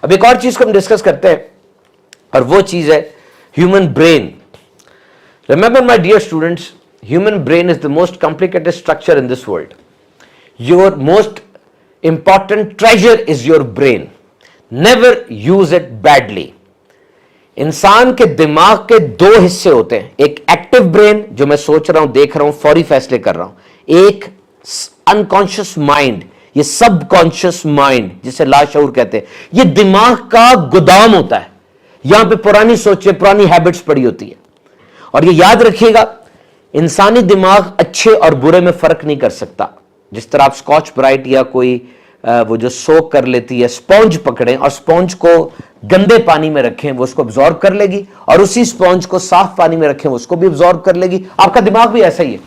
अब एक और चीज को हम डिस्कस करते हैं और वो चीज है human brain. Remember my dear students, human brain is the most complicated structure in this world. Your most important treasure is your brain. Never use it badly. इंसान के दिमाग के दो हिस्से होते हैं, एक एक्टिव ब्रेन जो मैं सोच रहा हूं, देख रहा हूं, फौरी फैसले कर रहा हूं, एक अनकॉन्शियस माइंड, ये सब कॉन्शियस माइंड जिसे लाशऊर कहते हैं. ये दिमाग का गोदाम होता है, यहां पे पुरानी सोचें, पुरानी हैबिट्स पड़ी होती है. और ये याद रखिएगा, इंसानी दिमाग अच्छे और बुरे में फर्क नहीं कर सकता. जिस तरह आप स्कॉच ब्राइट या कोई वो जो सोक कर लेती है, स्पॉन्ज पकड़ें और स्पॉन्ज को गंदे पानी में रखें, वो उसको अब्जॉर्ब कर लेगी, और उसी स्पॉन्ज को साफ पानी में रखें, वो उसको भी अब्जॉर्ब कर लेगी. आपका दिमाग भी ऐसा ही है.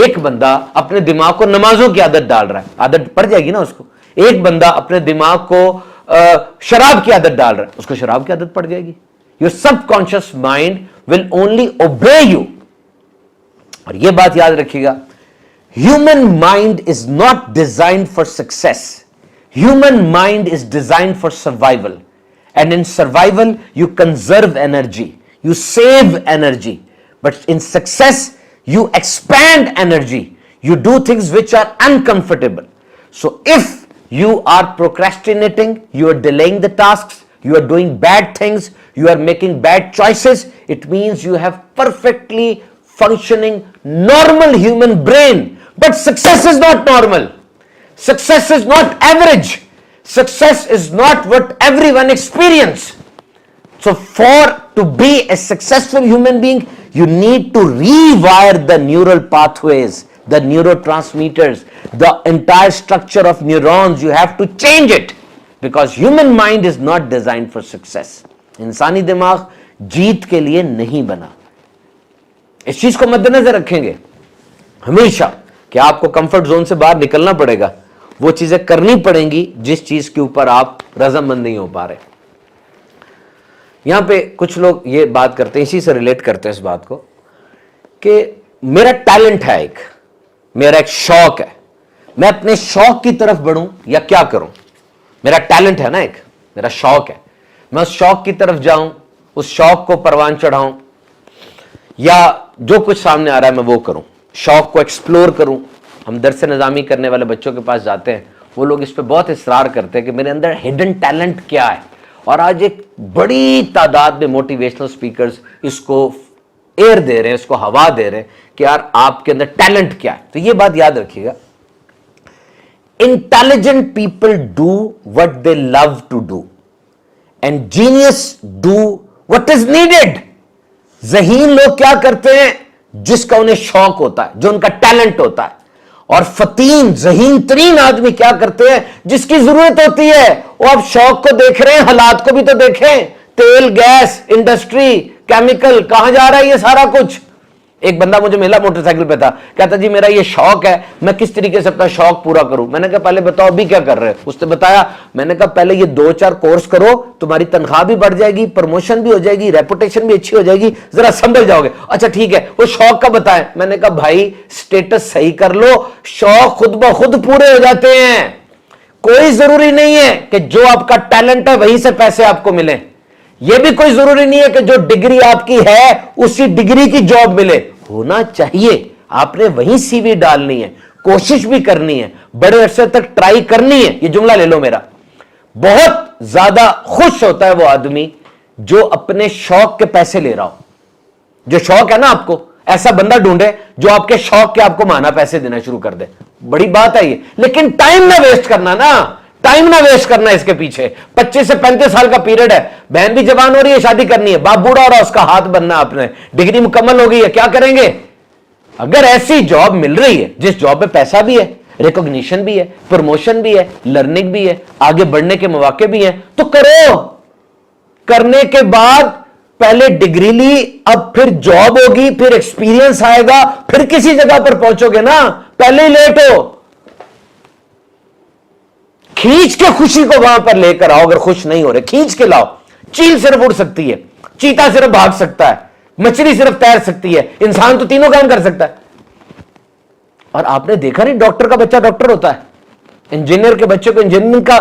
एक बंदा अपने दिमाग को नमाजों की आदत डाल रहा है, आदत पड़ जाएगी ना उसको. एक बंदा अपने दिमाग को शराब की आदत डाल रहा है, उसको शराब की आदत पड़ जाएगी. Your subconscious mind will only obey you. और यह बात याद रखिएगा, human mind is not designed for success. Human mind is designed for survival. And in survival, you conserve energy, you save energy. But in success, you expand energy. You do things which are uncomfortable. So if you are procrastinating, you are delaying the tasks, you are doing bad things, you are making bad choices, it means you have perfectly functioning normal human brain. But success is not normal. Success is not average. Success is not what everyone experience. So for to be a successful human being, you need to rewire the neural pathways, the neurotransmitters, the entire structure of neurons. You have to change it because human mind is not designed for success. इंसानी दिमाग जीत के लिए नहीं बना. इस चीज को मद्देनजर रखेंगे हमेशा कि आपको कंफर्ट जोन से बाहर निकलना पड़ेगा, वो चीजें करनी पड़ेंगी जिस चीज के ऊपर आप रजामंद नहीं हो पा रहे. यहां पे कुछ लोग ये बात करते हैं, इसी से रिलेट करते हैं इस बात को कि मेरा टैलेंट है, एक मेरा एक शौक है, मैं अपने शौक की तरफ बढ़ूं या क्या करूं. मेरा टैलेंट है ना, एक मेरा शौक है, मैं उस शौक की तरफ जाऊं, उस शौक को परवान चढ़ाऊं, या जो कुछ सामने आ रहा है मैं वो करूं, शौक को एक्सप्लोर करूं. हम दरस निज़ामी करने वाले बच्चों के पास जाते हैं, वो लोग इस पे बहुत इसरार करते हैं कि मेरे अंदर हिडन टैलेंट क्या है. और आज एक बड़ी तादाद में मोटिवेशनल स्पीकर्स इसको एयर दे रहे हैं, इसको हवा दे रहे हैं कि यार आपके अंदर टैलेंट क्या है. तो ये बात याद रखिएगा, intelligent people do what they love to do and genius do what is needed. ज़हीन लोग क्या करते हैं, जिसका उन्हें शौक होता है, जो उनका टैलेंट होता है. और फतीन ज़हीन तरीन आदमी क्या करते हैं, जिसकी जरूरत होती है. वो आप शौक को देख रहे हैं, हालात को भी तो देखें. तेल, गैस, इंडस्ट्री, केमिकल, कहां जा रहा है ये सारा कुछ. एक बंदा मुझे मिला मोटरसाइकिल पे था, कहता जी मेरा ये शौक है, मैं किस तरीके से अपना शौक पूरा करूं. मैंने कहा पहले बताओ अभी क्या कर रहे हो. उसने बताया, मैंने कहा पहले ये 2-4 कोर्स करो, तुम्हारी तनख्वाह भी बढ़ जाएगी, प्रमोशन भी हो जाएगी, रेपुटेशन भी अच्छी हो जाएगी, जरा संभल जाओगे. अच्छा ठीक है, वो शौक का बताएं. मैंने कहा भाई स्टेटस सही कर लो, शौक खुद ब खुद पूरे हो जाते हैं. कोई जरूरी नहीं है कि जो आपका टैलेंट है वहीं से पैसे आपको मिले. यह भी कोई जरूरी नहीं है कि जो डिग्री आपकी है उसी डिग्री की जॉब मिले. होना चाहिए, आपने वहीं सीवी डालनी है, कोशिश भी करनी है, बड़े अरसे तक ट्राई करनी है. ये जुमला ले लो मेरा. बहुत ज्यादा खुश होता है वो आदमी जो अपने शौक के पैसे ले रहा हो. जो शौक है ना, आपको ऐसा बंदा ढूंढे जो आपके शौक के आपको माना पैसे देना शुरू कर दे. बड़ी बात है ये, लेकिन टाइम ना वेस्ट करना ना, टाइम ना वेस्ट करना. इसके पीछे 25 से 35 साल का पीरियड है, बहन भी जवान हो रही है, शादी करनी है, बाप बूढ़ा हो रहा है, उसका हाथ बनना, आपने डिग्री मुकम्मल हो गई है, क्या करेंगे. अगर ऐसी जॉब मिल रही है जिस जॉब में पैसा भी है, रिकॉग्निशन भी है, प्रमोशन भी है, लर्निंग भी है, आगे बढ़ने के मौके भी हैं, तो करो. करने के बाद पहले डिग्री ली, अब फिर जॉब होगी, फिर एक्सपीरियंस आएगा, फिर किसी जगह पर पहुंचोगे ना. पहले ही लेट हो. खींच के खुशी को वहां पर लेकर आओ. अगर खुश नहीं हो रहे, खींच के लाओ. चील सिर्फ उड़ सकती है, चीता सिर्फ भाग सकता है, मछली सिर्फ तैर सकती है, इंसान तो तीनों काम कर सकता है. और आपने देखा नहीं, डॉक्टर का बच्चा डॉक्टर होता है, इंजीनियर के बच्चे को इंजीनियरिंग का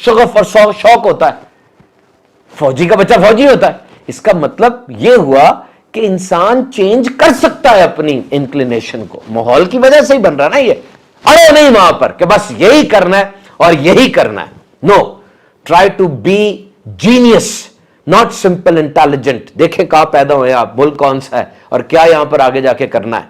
शगफ और शौक होता है. فوجی کا بچہ فوجی ہوتا ہے. اس کا مطلب یہ ہوا کہ انسان چینج کر سکتا ہے اپنی انکلینیشن کو. ماحول کی وجہ سے ہی بن رہا نا یہ. اڑو نہیں وہاں پر کہ بس یہی کرنا ہے اور یہی کرنا ہے. No, try to be genius, not simple intelligent. دیکھیں کہاں پیدا ہوئے آپ, ملک کون سا ہے اور کیا یہاں پر آگے جا کے کرنا ہے.